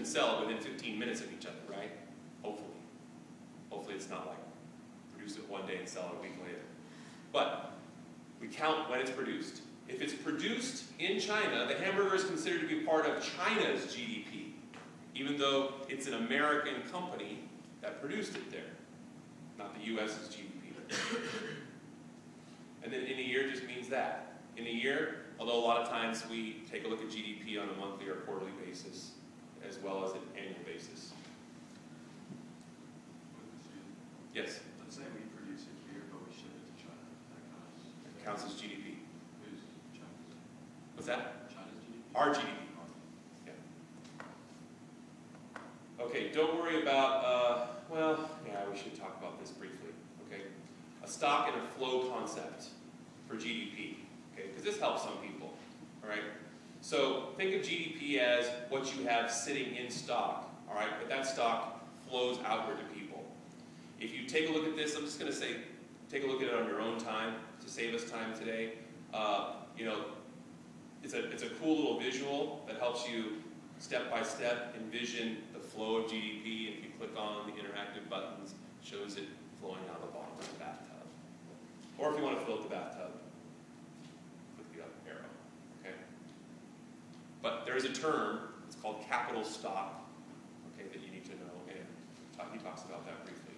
sell it within 15 minutes of each other, right? Hopefully. Hopefully it's not like produce it one day and sell it a week later. But we count when it's produced. If it's produced in China, the hamburger is considered to be part of China's GDP, even though it's an American company that produced it there, not the U.S.'s GDP. And then in a year just means that. In a year, although a lot of times we take a look at GDP on a monthly or quarterly basis, as well as an annual basis. Yes? Let's say we produce it here, but we ship it to China. That counts as GDP. Who's China's? What's that? China's GDP? Our GDP. Yeah. Okay, don't worry about, well, yeah, we should talk about this briefly. Okay? A stock and a flow concept for GDP. Okay? Because this helps some people. All right? So think of GDP as what you have sitting in stock. All right? But that stock flows outward to people. If you take a look at this, I'm just going to say, take a look at it on your own time to save us time today. You know, it's a cool little visual that helps you step by step envision the flow of GDP. If you click on the interactive buttons, it shows it flowing out of the bottom of the bathtub. Or if you want to fill up the bathtub, click the up arrow. Okay. But there is a term. It's called capital stock. Okay, that you need to know, and he talks about that briefly.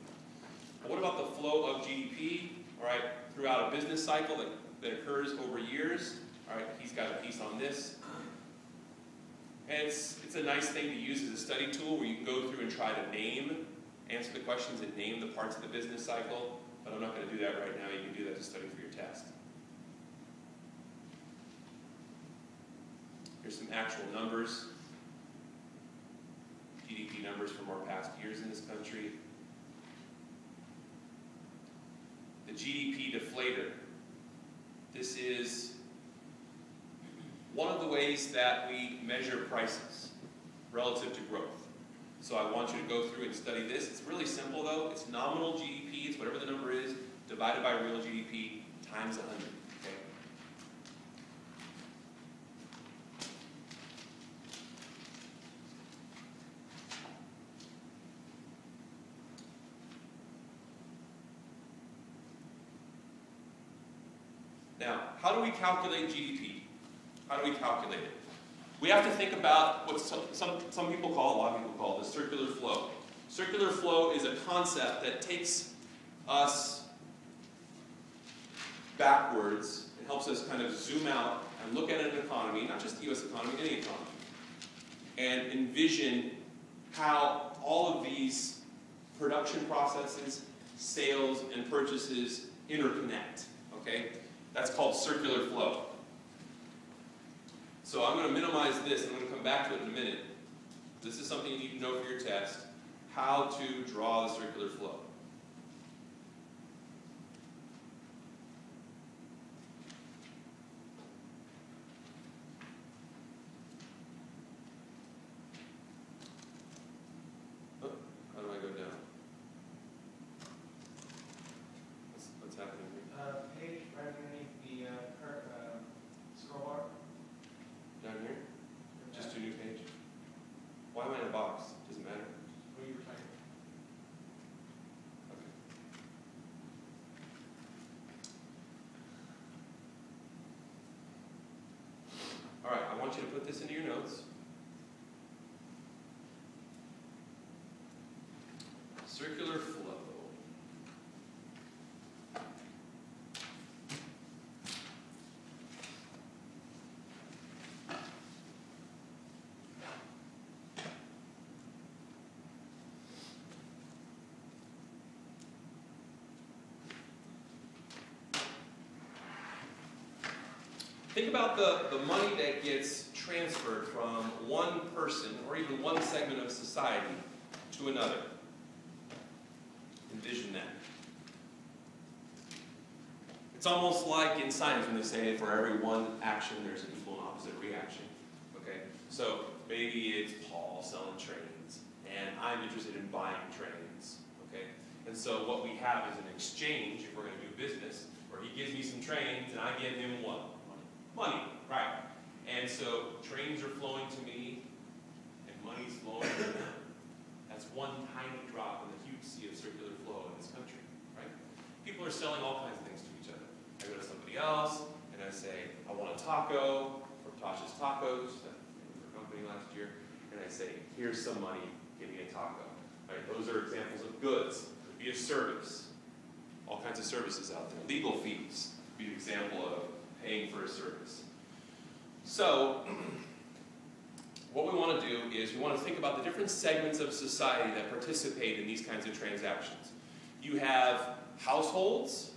What about the flow of GDP, all right, throughout a business cycle that occurs over years? All right, he's got a piece on this. And it's a nice thing to use as a study tool where you can go through and try to answer the questions and name the parts of the business cycle, but I'm not going to do that right now. You can do that to study for your test. Here's some actual numbers. GDP numbers from our past years in this country. The GDP deflator. This is one of the ways that we measure prices relative to growth. So I want you to go through and study this. It's really simple though. It's nominal GDP, it's whatever the number is, divided by real GDP times 100. Okay? Now, how do we calculate GDP? How do we calculate it? We have to think about what some people call, a lot of people call the circular flow. Circular flow is a concept that takes us backwards. It helps us kind of zoom out and look at an economy, not just the U.S. economy, any economy, and envision how all of these production processes, sales, and purchases interconnect. Okay? That's called circular flow. So I'm going to minimize this. I'm going to come back to it in a minute. This is something you need to know for your test, how to draw the circular flow. Oh, how do I go down? What's happening here? Page right underneath the scroll bar. Down here? Just a new page. Why am I in a box? Doesn't matter. What you were typing. Okay. All right, I want you to put this into your notes. Circular flow. Think about the money that gets transferred from one person or even one segment of society to another. Envision that. It's almost like in science when they say for every one action there's an equal and opposite reaction. Okay? So maybe it's Paul selling trains and I'm interested in buying trains. Okay? And so what we have is an exchange, if we're going to do business, where he gives me some trains and I give him what? Money, right? And so trains are flowing to me, and money's flowing to tiny drop in the huge sea of circular flow in this country, right? People are selling all kinds of things to each other. I go to somebody else, and I say, I want a taco from Tasha's Tacos, that was our company last year, and I say, here's some money, give me a taco. Right? Those are examples of goods. It could be a service. All kinds of services out there. Legal fees would be an example of paying for a service. So, what we want to do is we want to think about the different segments of society that participate in these kinds of transactions. You have households,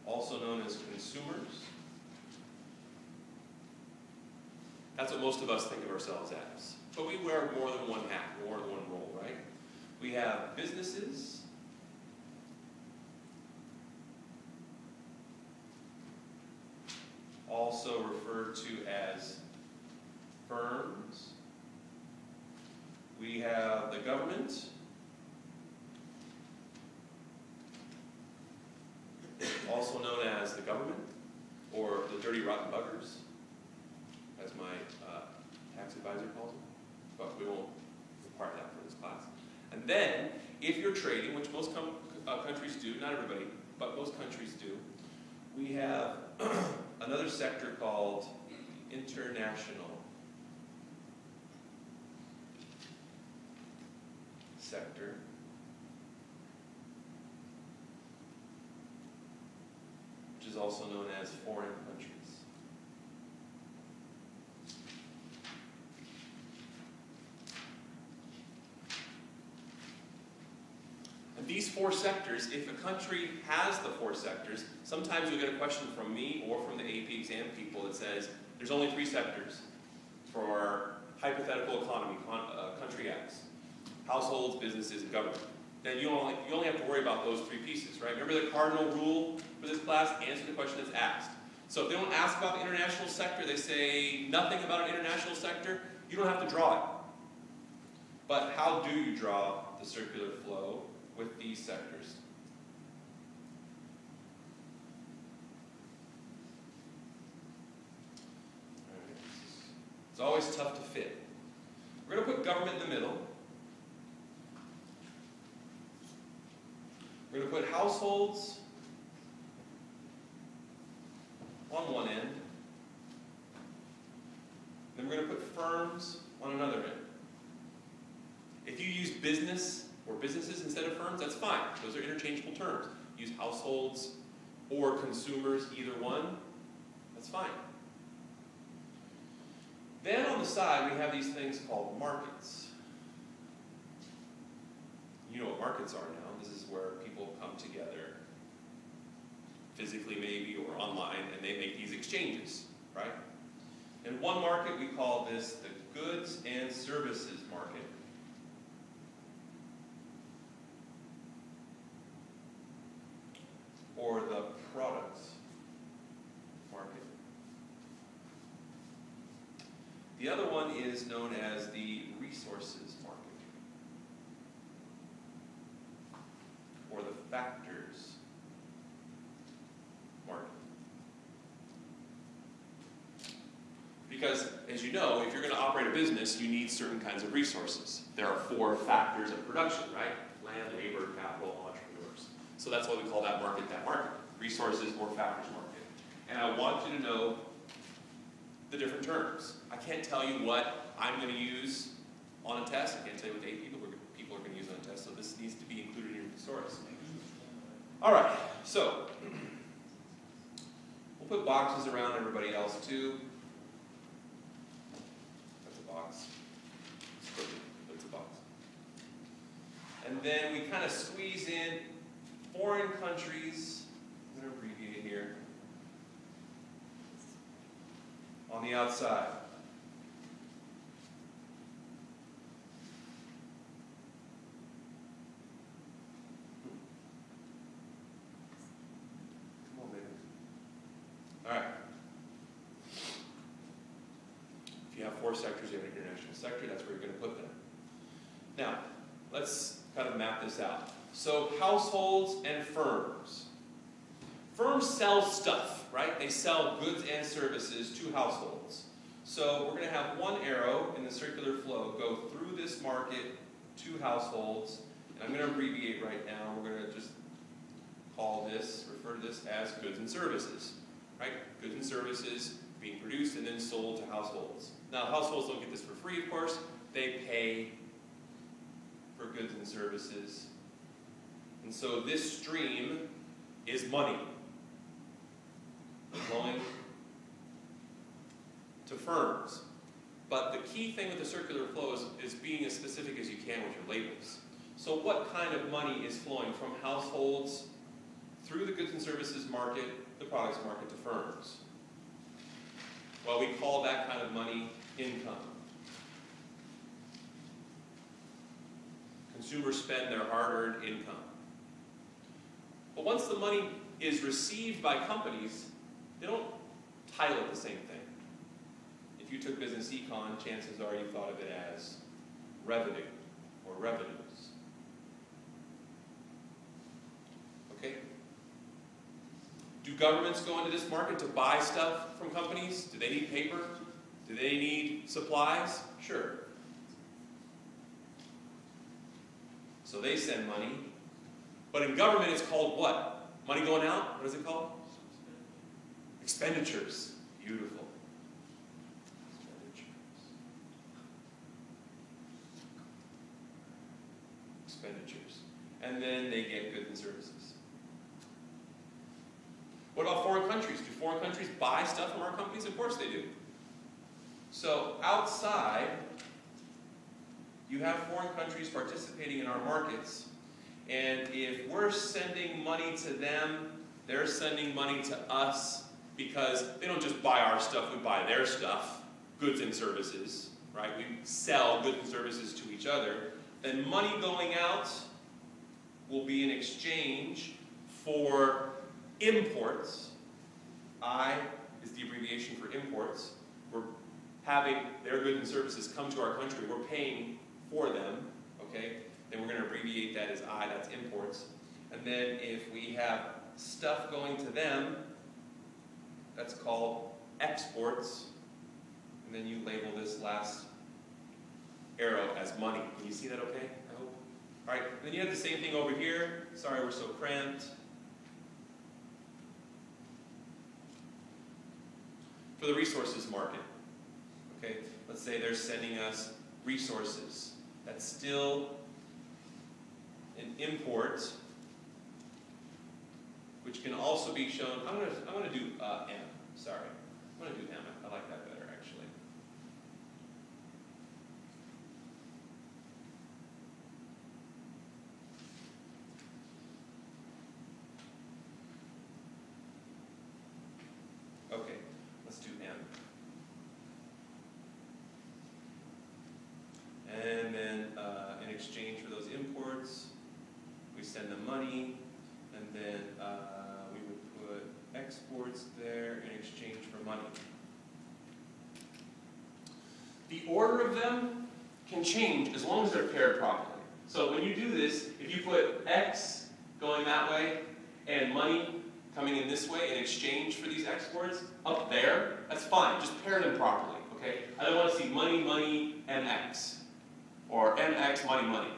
also known as consumers. That's what most of us think of ourselves as. But we wear more than one hat, more than one role, right? We have businesses, also referred to as firms. We have the government, also known as the government, or the dirty rotten buggers, as my tax advisor calls them, but we won't require that for this class. And then, if you're trading, which most countries do, not everybody, but most countries do, we have another sector called international sector. Which is also known as foreign countries. And these four sectors, if a country has the four sectors, sometimes you'll get a question from me or from the AP exam people that says, there's only three sectors for our hypothetical economy, country X. Households, businesses, and government. Then you only have to worry about those three pieces, right? Remember the cardinal rule for this class? Answer the question that's asked. So if they don't ask about the international sector, they say nothing about an international sector, you don't have to draw it. But how do you draw the circular flow with these sectors? All right. It's always tough to fit. We're going to put government in the middle. We're going to put households on one end. Then we're going to put firms on another end. If you use business or businesses instead of firms, that's fine. Those are interchangeable terms. Use households or consumers, either one, that's fine. Then on the side, we have these things called markets. You know what markets are now. This is where people come together, physically maybe, or online, and they make these exchanges, right? In one market, we call this the goods and services market. Or the products market. The other one is known as the resources market. Or the factors market. Because, as you know, if you're going to operate a business, you need certain kinds of resources. There are four factors of production, right? Land, labor, capital, entrepreneurs. So that's why we call that market, resources or factors market. And I want you to know the different terms. I can't tell you what I'm going to use on a test. I can't tell you what the 8 people are going to use on a test, so this needs to be included in your thesaurus. All right, so we'll put boxes around everybody else too. That's a box. That's a box. And then we kind of squeeze in foreign countries. I'm going to abbreviate here. On the outside. Come on, baby. All right. If you have 4 sectors, you have an international sector. That's where you're going to put them. Now, let's kind of map this out. So, households and firms. Firms sell stuff, right? They sell goods and services to households. So we're going to have one arrow in the circular flow go through this market to households, and I'm going to abbreviate right now. We're going to just refer to this as goods and services, right? Goods and services being produced and then sold to households. Now, households don't get this for free, of course. They pay for goods and services. And so this stream is money flowing to firms. But the key thing with the circular flow is being as specific as you can with your labels. So what kind of money is flowing from households through the goods and services market, the products market, to firms? Well, we call that kind of money income. Consumers spend their hard-earned income. But once the money is received by companies, they don't title it the same thing. If you took business econ, chances are you thought of it as revenue or revenues. Okay? Do governments go into this market to buy stuff from companies? Do they need paper? Do they need supplies? Sure. So they send money. But in government, it's called what? Money going out? What is it called? Expenditures. Beautiful. Expenditures. And then they get goods and services. What about foreign countries? Do foreign countries buy stuff from our companies? Of course they do. So outside, you have foreign countries participating in our markets. And if we're sending money to them, they're sending money to us, because they don't just buy our stuff, we buy their stuff, goods and services, right? We sell goods and services to each other. Then money going out will be in exchange for imports. I is the abbreviation for imports. We're having their goods and services come to our country. We're paying for them, okay? Then we're going to abbreviate that as I, that's imports. And then if we have stuff going to them, that's called exports. And then you label this last arrow as money. Can you see that okay? I hope. All right, and then you have the same thing over here. Sorry, we're so cramped. For the resources market, okay? Let's say they're sending us resources. That's still an import, which can also be shown. I'm gonna do M. Sorry, I'm gonna do M. I like that better actually. Okay, let's do M. And then in exchange for those imports, we send them money, and then we would put exports there in exchange for money. The order of them can change as long as they're paired properly. So when you do this, if you put X going that way and money coming in this way in exchange for these exports up there, that's fine. Just pair them properly, okay? I don't want to see money, money, MX. Or MX, money, money.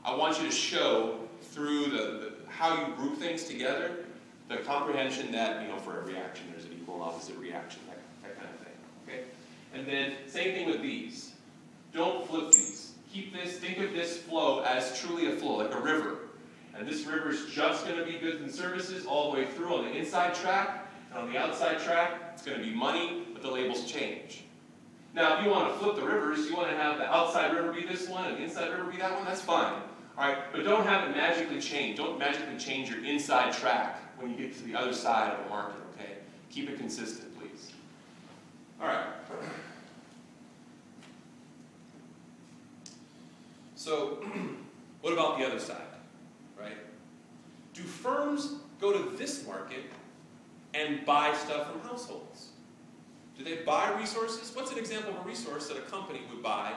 I want you to show through how you group things together, the comprehension that, you know, for every action there's an equal and opposite reaction, that kind of thing, okay? And then, same thing with these. Don't flip these. Keep this, think of this flow as truly a flow, like a river. And this river is just going to be goods and services all the way through on the inside track, and on the outside track, it's going to be money, but the labels change. Now, if you want to flip the rivers, you want to have the outside river be this one and the inside river be that one, that's fine. All right, but don't have it magically change. Don't magically change your inside track when you get to the other side of the market, okay? Keep it consistent, please. All right. So, what about the other side, right? Do firms go to this market and buy stuff from households? Do they buy resources? What's an example of a resource that a company would buy